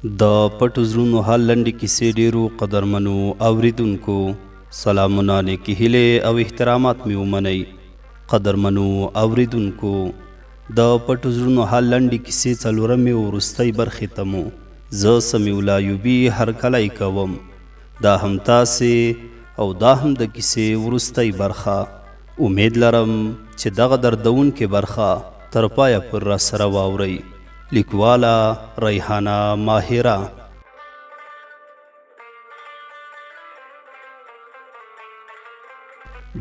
د پټو زړونو حال لنډې کیسې ډیرو قدرمنو اوریدونکو سلامونه نیکې هیلې او احترامات مې ومنئ. قدرمنو اوریدونکو د پټو زړونو حال لنډې کیسې څلورمې او وروستۍ برخې ته مو زه سمیع الله ایوبي هرکلی کوم. دا هم تاسې او دا هم د کیسې وروستۍ برخه. امید لرم چې دغه دردونکې برخه تر پایه پر راسره واورئ. لیکواله ریحانه ماهره.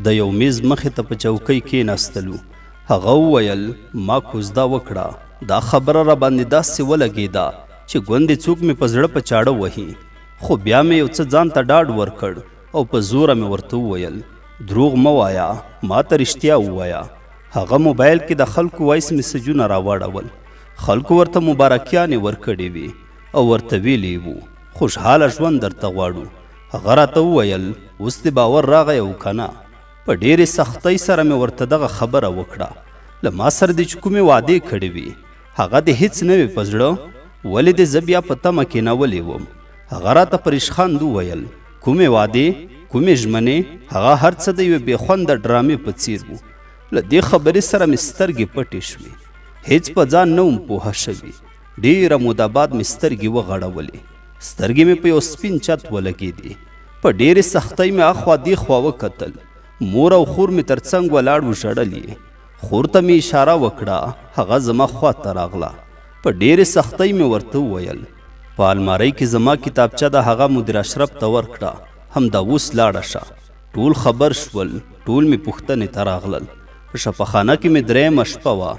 د یو میز مخې ته په چوکۍ کېناستلو. هغه وویل ما کوزده وکړه، دا خبره را باندې داسې ولګېده چې ګوندې څوک مې په زړه په چاړه وهي، خو بیا مې یو څه ځان ته ډاډ ورکړ او په زوره مې ورته وویل دروغ مه وایه، ما ته رښتیا ووایه. هغه موبایل کې د خلکو وایس میسجونه راواړول. خلکو ورته مبارکیانې ورکړې وي او ورته ویلي وو خوشحاله ژوند درته غواړو. هغه راته وویل اوس دې باور راغی او که نه؟ په ډېرې سختۍ سره مې ورته دغه خبره وکړه. له ما سره دې چې کومې وعدې کړې وي هغه دې هیڅ نه وي په زړه، ولې دې زه بیا په تمه کېنولې وم؟ هغه راته په ریشخند وویل کومې وعدې، کومې ژمنې؟ هغه هر څه د یوې بېخونده ډرامې په څیر وو. له دې خبرې سره مې سترګې پټې شوې، هیڅ په ځان نه وم پوهه شوي. ډېره موده بعد مې سترګې وغړولې. سترګې مې په یو سپین چت ولګېدې. په ډېرې سختۍ مې اخوا دېخوا وکتل. مور او خور مې تر څنګ ولاړ و، ژړل. خور ته مې اشاره وکړه، هغه زما خوا ته راغله. په ډېرې سختۍ مې ورته وویل په المارۍ کې زما کتابچه د هغه مدیر اشرف ته ورکړه، همدا اوس لاړه شه. ټول خبر شول، ټول مې پوښتنې ته راغلل. په شفاخانه کې مې درېیمه شپه وه.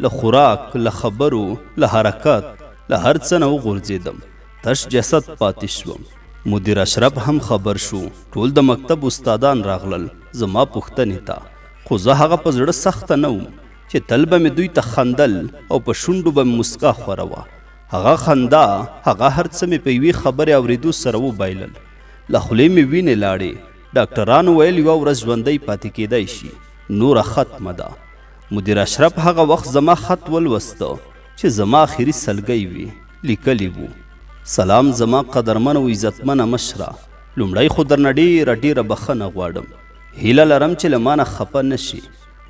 له خوراک، له خبرو، له حرکت، له هر څه نه وغورځېدم. تش جسد پاتې شوم. مدیر اشرف هم خبر شو. ټول د مکتب استادان راغلل زما پوښتنې ته، خو زه هغه په زړه سخته نه وم چې تل به مې دوی ته خندل او په شونډو به مې مسکا خوره وه. هغه خندا، هغه هر څه مې په یوې خبرې اورېدو سره وبایلل. له خولې مې وینې لاړې. ډاکټرانو ویل یوه ورځ ژوندی پاتې کېدی شي، نوره ختمه ده. مدیر اشرف هغه وخت زما خط ولوسته چې زما آخري سلګۍ وي. لیکلي وو سلام زما قدرمن او عزتمنه مشره، لومړی خو درنه ډېره بخښنه غواړم. هیله لرم چې له مانه خفه نه شي.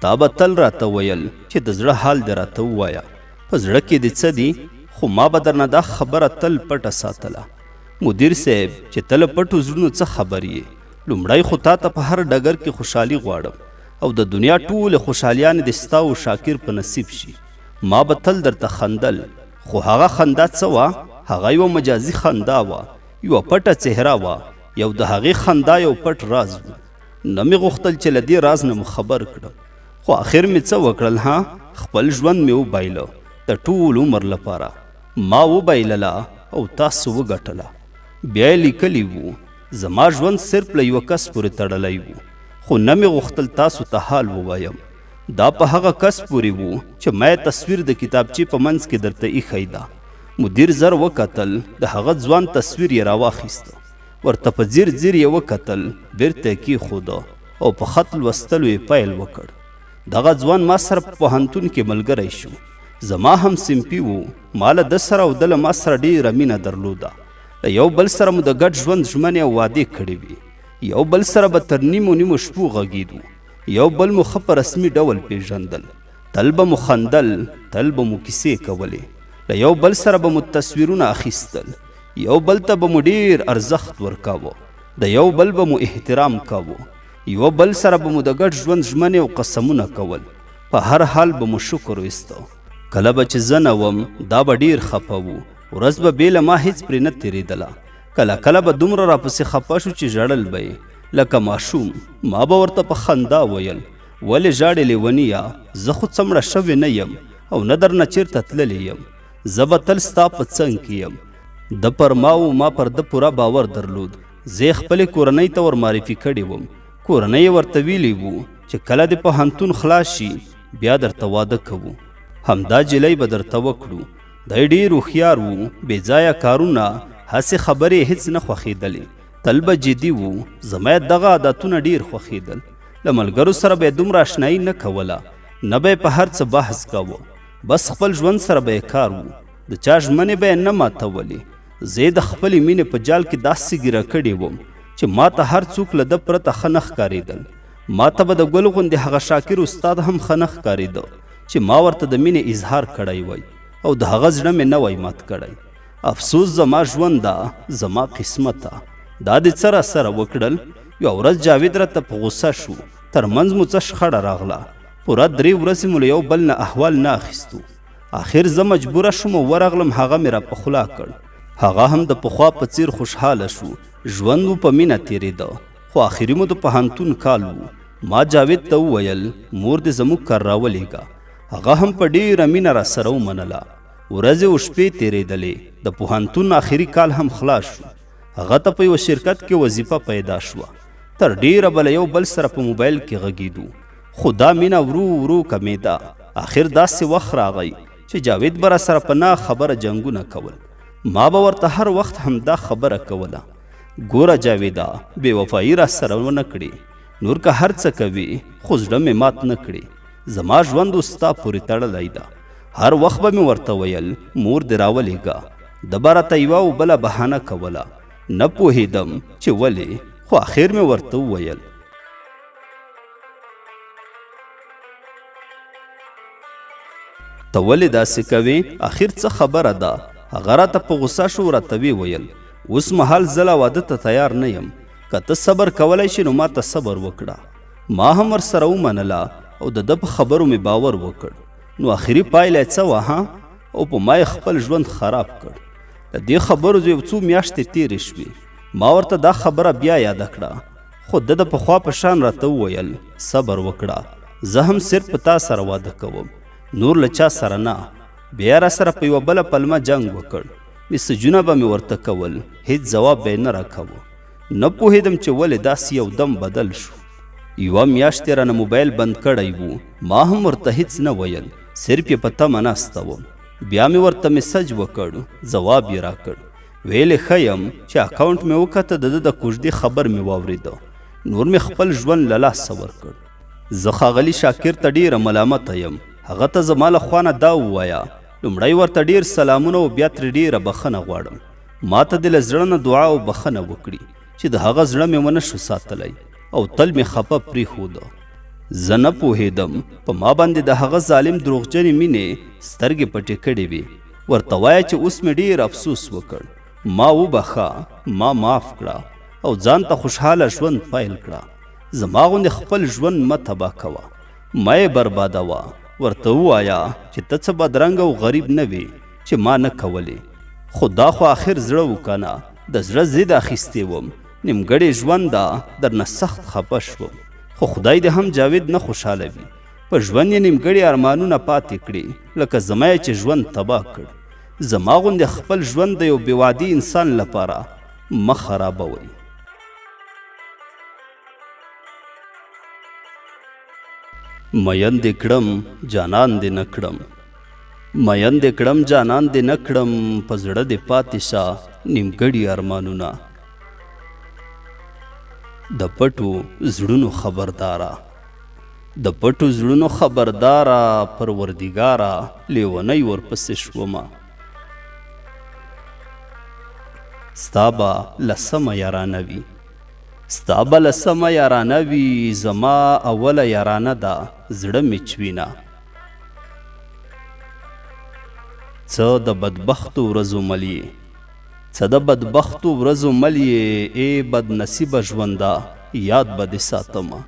تا به تل راته ویل چې د زړه حال دې راته ووایه. په زړه کې دې څه دي، خو ما به درنه دا خبره تل پټه ساتله. مدیر صاحب چې تل پټو زړونو څه خبر یې، لومړی خو تا ته په هر ډګر کې خوشحالي غواړم او د دنیا ټولې خوشحالیانې د ستا او شاکر په نصیب شي. ما به تل درته خندل، خو هغه خندا څه وه؟ هغه یوه مجازي خندا وه، یوه پټه څهره وه، یو د هغې خندا یو پټ راز و. نه مې غوښتل چې له دې راز نه مو خبر کړم، خو آخر مې څه وکړل؟ خپل ژوند مې وبایله د ټول عمر لپاره. ما وبایلله او تاسو وګټله. بیا یې لیکلي وو زما ژوند صرف له یوه کس پورې تړلی وو، خو نه مې غوښتل تاسو ته حال ووایم. دا په هغه کس پورې وو چې ما یې تصویر د کتابچې په منځ کې درته ایښی ده. مدیر زر وکتل، د هغه ځوان تصویر یې راواخیسته، ورته په ځیر یې وکتل، بیرته یې کېښوده او په خط لوستلو یې پیل وکړ. دغه ځوان ما سره په پوهنتون کې ملګری شو. زما هم صنفي وو. ما له ده سره او ده له ما سره ډېره مینه درلوده. له یو بل سره مو د ګډ ژوند ژمنې او وعدې کړې وې. یو بل سره به تر نیمو شپو غږېدو. یو بل مو ښه په رسمي ډول پیژندل. تل به مو خندل، تل به مو کیسې کولې. له یو بل سره به مو تصویرونه اخیستل. یو بل ته به مو ډېر ارزښت ورکاوه. د یو بل به مو احترام کاوه. یو بل سره به مو د ګډ ژوند ژمنې او قسمونه کول. په هر حال به مو شکر ویسته. کله به چې زه نه وم دا به ډېر خفه وو. ورځ به بې له ما هیڅ پرې نه تېرېدله. کله به دومره راپسې خفه شو چې ژړل به یې لکه ماشوم. ما به ورته په خندا ویل ولې ژاړې لیونیه، زه خو څه مړه شوې نه یم او نه درنه چېرته تللی یم. زه به تل ستا په څنګ کې یم. ده پر ما و ما پر ده پوره باور درلود. زه یې خپلې کورنۍ ته ور معرفي کړې وم. کورنۍ یې ورته ویلي وو چې کله دې پوهنتون خلاص شي بیا درته واده کوو. همدا جلۍ به درته وکړو. دی ډېر هوښیار و. بېځایه کارونه، هسې خبرې هیڅ نه خوښېدلې. تل به جدي و. زما یې دغه عادتونه ډېر خوښېدل. له ملګرو سره به یې دومره اشنایي نه کوله، نه به یې په هر څه بحث کوه. بس خپل ژوند سره به یې کار و. د چا ژمنې به یې نه ماتولې. زه د خپلې مینې په جال کې داسې ګیره کړې وم چې ما ته هر څوک له ده پرته ښه نه ښکارېدل. ما ته به د ګل غوندې هغه شاکر استاد هم ښه نه ښکارېده چې ما ورته د مینې اظهار کړی وی او د هغه زړه مې نه وی مات کړی. افسوس زما ژونده، زما قسمته، دا دې څه راسره وکړل. یوه ورځ جاوید راته په غوسه شو. ترمنځ مو څه شخړه راغله. پوره 3 ورځې مو له یو بل نه احوال نه اخیستو. آخر زه مجبوره شوم او ورغلم، هغه مې را پخلا کړ. هغه هم د پخوا په څیر خوشحاله شو. ژوند مو په مینه تېرېده. خو آخري مو د پوهنتون کال و. ما جاوید ته وویل مور دې زموږ کار راولېږه. هغه هم په ډېره مینه راسره ومنله. ورځې او شپې تېرېدلې. د پوهنتون آخري کال هم خلاص شو. هغه ته په یوه شرکت کې وظیفه پیدا شوه. تر ډېره به له یو بل سره په موبایل کې غږېدو. خو دا مینه ورو ورو کمېده. آخر داسې وخت راغی چې جاوید به راسره په نه خبره جنګونه کول. ما به ورته هر وخت همدا خبره کوله. ګوره جاویده، بې وفایي راسره ونه کړې. نور که هر څه کوي خو زړه مې مات نه کړې. زما ژوند اوس ستا پورې تړلی ده. هر وخت به مې ورته ویل مور دې راولېږه. ده به راته یوه او بله بهانه کوله. نه پوهېدم چې ولې، خو آخر مې ورته وویل. ته ولې داسې کوې؟ آخر څه خبره ده؟ هغه راته په غوسه شو. راته ویې ویل اوس مهال زه لا واده ته تیار نه یم. که ته صبر کولی شي نو ما ته صبر وکړه. ما هم ورسره ومنله او د ده په خبرو مې باور وکړ. نو آخري پایله یې څه وه او په ما یې خپل ژوند خراب کړ. د دې خبرو یو څو میاشتې تېرې شوې. ما ورته دا خبره بیا یاده کړه، خو ده د پخوا په شان راته وویل صبر وکړه، زه هم صرف په تا سره واده کوم، نور له چا سره نه. بیا را سره په یوه بله پلمه جنګ وکړ. میسجونه به مې ورته کول، هیڅ ځواب به یې نه راکوه. نه پوهېدم چې ولې داسې یو دم بدل شو. یوه میاشت یې رانه موبایل بند کړی و. ما هم ورته هیڅ نه ویل، صرف یې په تمه ناسته وم. بیا مې ورته میسج وکړ، ځواب یې راکړ. ویلې ښه یم چې اکاونټ مې وکته، د ده د کوژدې خبر مې واورېده. نور مې خپل ژوند له لاسه ورکړ. زه ښاغلي شاکر ته ډېره ملامته یم. هغه ته زما له خوا نه دا ووایه لومړی ورته ډېر سلامونه او بیا ترې ډېره بخښنه غواړم. ما ته دې له زړه نه دعا او بخښنه وکړي چې د هغه زړه مې ونه شو ساتلی او تل مې خفه پرېښوده. زه نه پوهېدم په ما باندې د هغه ظالم دروغجنې مینې سترګې پټې کړې وې. ورته وایه چې اوس مې ډېر افسوس وکړ. ما وبخښه، ما معاف کړه او ځان ته خوشحاله ژوند پیل کړه. زما غوندې خپل ژوند مه تباه کوه، مه یې بربادوه. ورته ووایه چې ته څه بدرنګ او غریب نه وې چې ما نه کولې. خو دا خو آخر زړه و که نه، د زړه ضد اخیستې وم. نیمګړې ژونده درنه سخت خفه شوم. خو خدای دې هم جاوید نه خوشحالوي. په ژوند یې نیمګړي ارمانونه پاتې کړي، لکه زما یې چې ژوند تباه کړ. زما غوندې خپل ژوند د یو بېوادي انسان لپاره مه خرابوئ. مین دې کړم جانان دې نه کړم، مین دې کړم جانان دې نه کړم، په زړه دې پاتې شه نیمګړي ارمانونه. د پټو زړونو خبرداره، د پټو زړونو خبرداره، پروردګاره لیونی ورپسې شومه. ستا به لسمه یارانه وي، ستا به لسمه یارانه وي، زما اوله یارانه ده زړه مې چوینه. څه د بدبختو ورځو مل یې، څه د بدبختو ورځو مل یې، ای بد نصیبه ژونده یاد به دې ساتمه.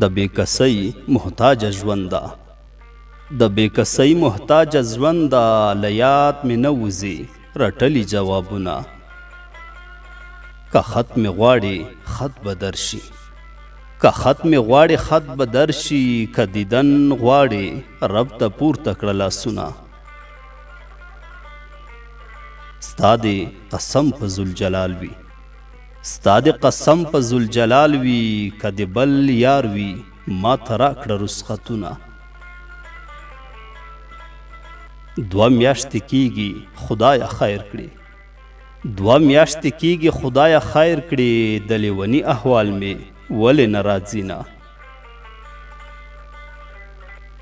د بېکسۍ محتاجه ژونده، د بېکسۍ محتاجه ژونده، له یاد مې نه وځي رټلي جوابونه. که خط مې غواړي خط به درشي، که خط مې غواړي خط به درشي، که دیدن غواړي رب ته پورته کړه لاسونه. ستا دې قسم په ذوالجلال وي، ستا دې قسم په ذوالجلال وي، که دې بل یار وي ما ته راکړه رسختونه. 2 میاشتې کېږي خدایه خیر کړي، 2 میاشتې کېږي خدایه خیر کړي، د لیوني احوال مې ولې نه راځي نه.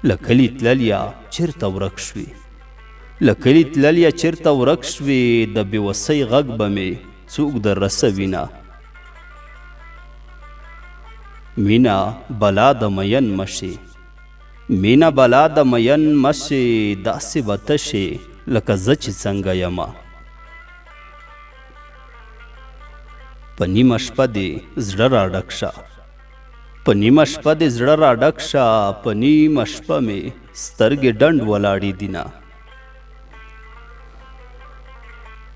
له کلي تللیا چېرته ورک شوي، له کلي تلل یا چېرته ورک شوې د بېوسۍ غږ به مې څوک در رسوینه. مینا بلا د مین مشې، مینا بلا د مین مشې، داسې به تشې لکه زه چې څنګه یمه. په نیمه شپه دې زړه راډک شه، په نیمه شپه دې زړه راډک شه، په نیمه شپه مې سترګې ډنډ ولاړې دینه.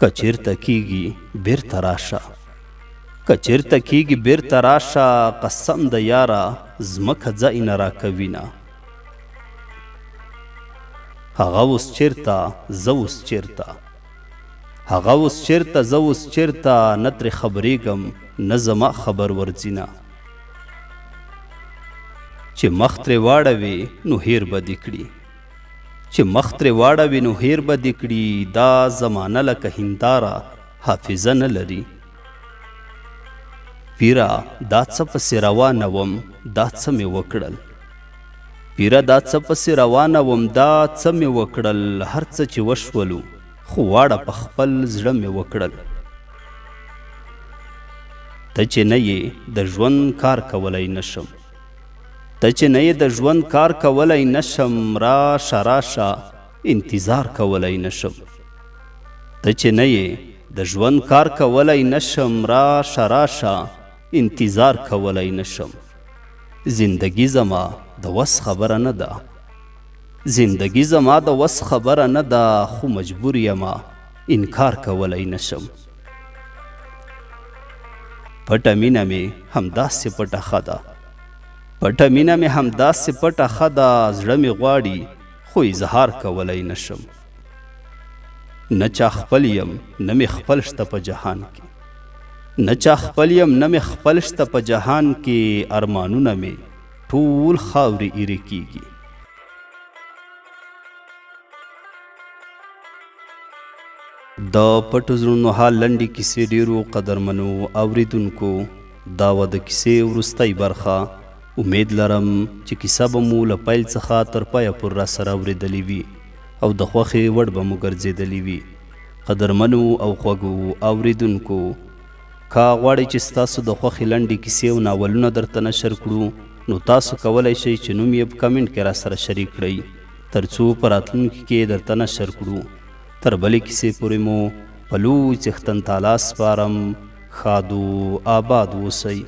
که چېرته کېږي بېرته راشه، که چېرته کېږي بېرته راشه، قسم د یاره ځمکه ځای نه راکوینه. هغه اوس چېرته زه اوس چېرته، هغه اوس چېرته زه اوس چېرته، نه ترې خبرېږم نه زما خبر ورځینه. چې مخ ترې واړوې نو هیر به دې کړي، چې مخ ترې واړوې نو هیر به دې کړي. دا زمانه لکه هنداره حافظه نه لري. پیره دا څه پسې روانه وم دا څه مې وکړل، پیره دا څه پسې روانه وم دا څه مې وکړل. هر څه چې وشولو خو واړه په خپل زړه مې وکړل. ته چې نه یې د ژوند کار کولی نشم، ته چې نه یې د ژوند کار کولی نشم. راشه راشه انتظار کولی نشم، ته چې نه یې د ژوند کار کولی نشم. راشه راشه انتظار کولی نشم. زندگی زما د وس خبره نه ده، زندگی زما د وس خبره نه ده، خو مجبور یمه انکار کولی نشم. پټه مینه مې همداسې پټه ښه ده، پټه مینه مې همداسې پټه ښه ده. زړه مې غواړي خو اظهار کولی نشم. نه چا خپل یم نه مې خپل شته په جهان کې، نه چا خپل یم نه مې خپل شته په جهان کې. ارمانونه مې ټول خاورې ایرې کېږي. د پټو زړونو حال لنډې کیسې ډېرو قدرمنو اوریدونکو، دا وه د کیسې وروستی برخه. امید لرم چې کیسه به مو له پیل څخه تر پایه پورې راسره اورېدلې وي او د خوښې وړ به مو ګرځېدلې وي. قدرمنو او خوږو اوریدونکو، که غواړئ چې ستاسو د خوښې لنډې کیسې او ناولونه درته نشر کړو، نو تاسو کولی شئ چې نوم یې په کمنټ کې راسره شریک کړئ، تر څو په راتلونکي کې درته نشر کړو. تر بلې کیسې پورې مو په لوی څښتن تعالی سپارم. ښاد و آباد اوسئ.